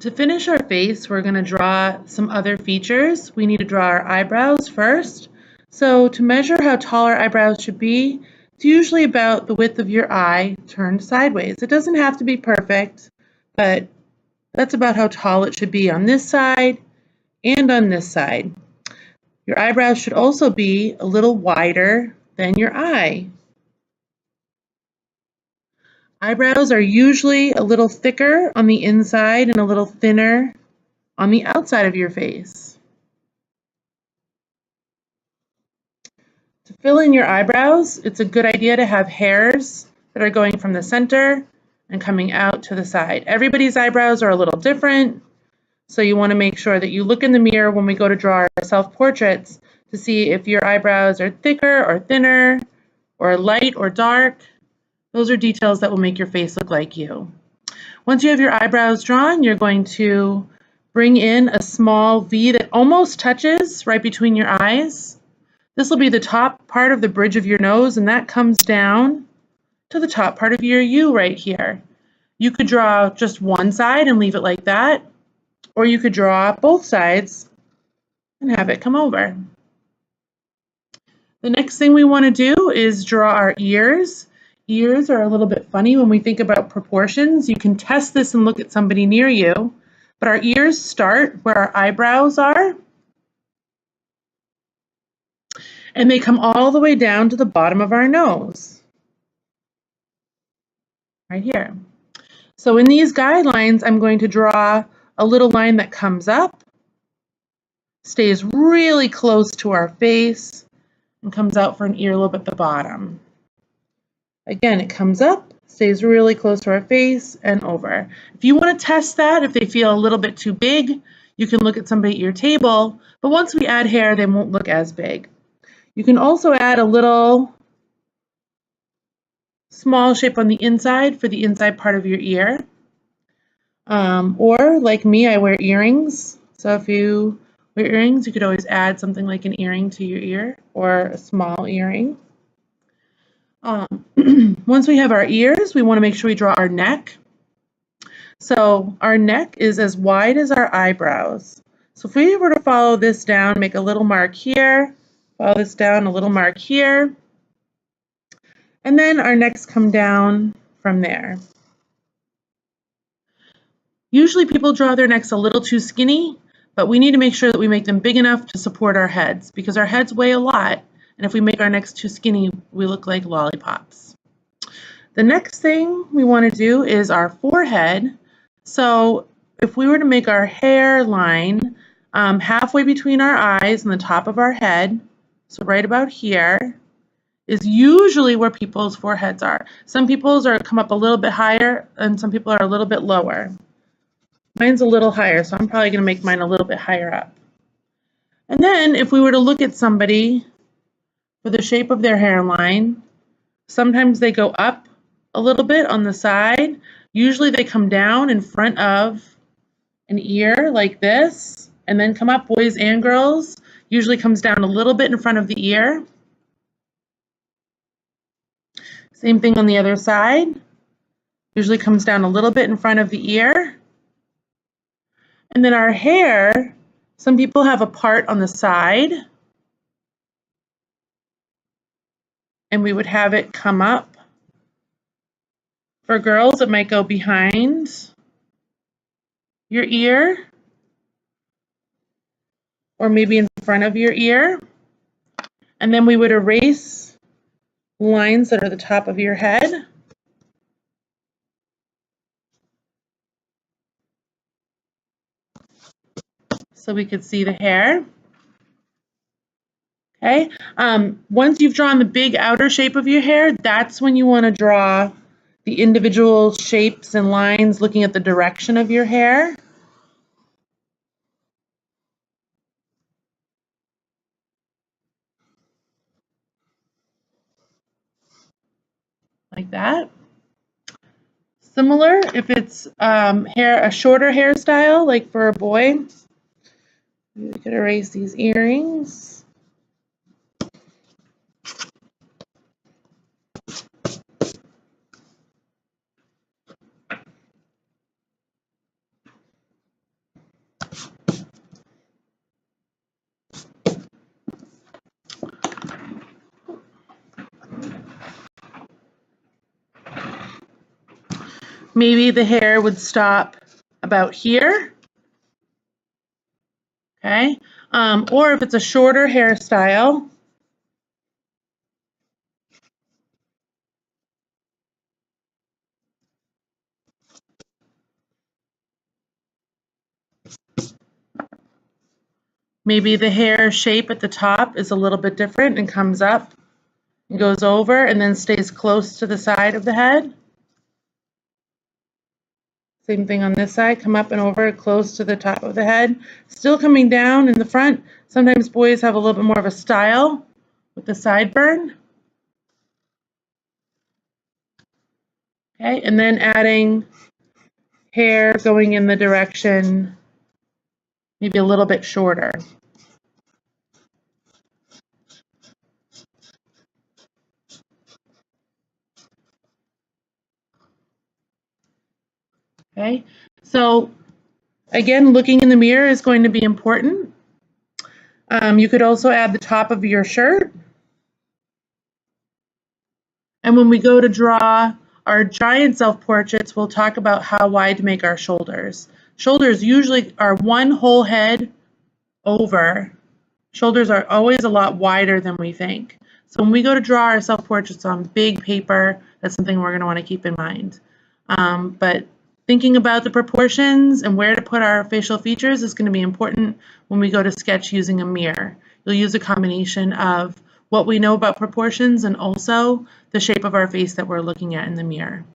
To finish our face, we're going to draw some other features. We need to draw our eyebrows first. So to measure how tall our eyebrows should be, it's usually about the width of your eye turned sideways. It doesn't have to be perfect, but that's about how tall it should be on this side and on this side. Your eyebrows should also be a little wider than your eye. Eyebrows are usually a little thicker on the inside and a little thinner on the outside of your face. To fill in your eyebrows, it's a good idea to have hairs that are going from the center and coming out to the side. Everybody's eyebrows are a little different, so you want to make sure that you look in the mirror when we go to draw our self-portraits to see if your eyebrows are thicker or thinner or light or dark. Those are details that will make your face look like you. Once you have your eyebrows drawn, you're going to bring in a small V that almost touches right between your eyes. This will be the top part of the bridge of your nose, and that comes down to the top part of your U right here. You could draw just one side and leave it like that, or you could draw both sides and have it come over. The next thing we want to do is draw our ears. Ears are a little bit funny when we think about proportions. You can test this and look at somebody near you, but our ears start where our eyebrows are, and they come all the way down to the bottom of our nose, right here. So in these guidelines, I'm going to draw a little line that comes up, stays really close to our face, and comes out for an earlobe at the bottom. Again, it comes up, stays really close to our face, and over. If you want to test that, if they feel a little bit too big, you can look at somebody at your table, but once we add hair, they won't look as big. You can also add a little small shape on the inside for the inside part of your ear. Or like me, I wear earrings. So if you wear earrings, you could always add something like an earring to your ear or a small earring. Once we have our ears, we want to make sure we draw our neck. So our neck is as wide as our eyebrows. So if we were to follow this down, make a little mark here, follow this down, a little mark here, and then our necks come down from there. Usually people draw their necks a little too skinny, but we need to make sure that we make them big enough to support our heads because our heads weigh a lot, and if we make our necks too skinny, we look like lollipops. The next thing we want to do is our forehead. So if we were to make our hairline halfway between our eyes and the top of our head, so right about here, is usually where people's foreheads are. Some people's come up a little bit higher and some people are a little bit lower. Mine's a little higher, so I'm probably going to make mine a little bit higher up. And then if we were to look at somebody for the shape of their hairline, sometimes they go up a little bit on the side. Usually they come down in front of an ear like this, and then come up, boys and girls. Usually comes down a little bit in front of the ear. Same thing on the other side. Usually comes down a little bit in front of the ear. And then our hair, some people have a part on the side, and we would have it come up. For girls, it might go behind your ear, or maybe in front of your ear. And then we would erase lines that are the top of your head. So we could see the hair. Okay. Once you've drawn the big outer shape of your hair, that's when you want to draw the individual shapes and lines looking at the direction of your hair. Like that. Similar if it's a shorter hairstyle, like for a boy. We could erase these earrings. maybe the hair would stop about here. Okay, or if it's a shorter hairstyle, maybe the hair shape at the top is a little bit different and comes up and goes over and then stays close to the side of the head. Same thing on this side, come up and over close to the top of the head. Still coming down in the front. Sometimes boys have a little bit more of a style with the sideburn. Okay, and then adding hair going in the direction maybe a little bit shorter. Okay, so again, looking in the mirror is going to be important. You could also add the top of your shirt. And when we go to draw our giant self-portraits, we'll talk about how wide to make our shoulders. Shoulders usually are one whole head over. Shoulders are always a lot wider than we think. So when we go to draw our self-portraits on big paper, that's something we're going to want to keep in mind. But thinking about the proportions and where to put our facial features is going to be important when we go to sketch using a mirror. You'll use a combination of what we know about proportions and also the shape of our face that we're looking at in the mirror.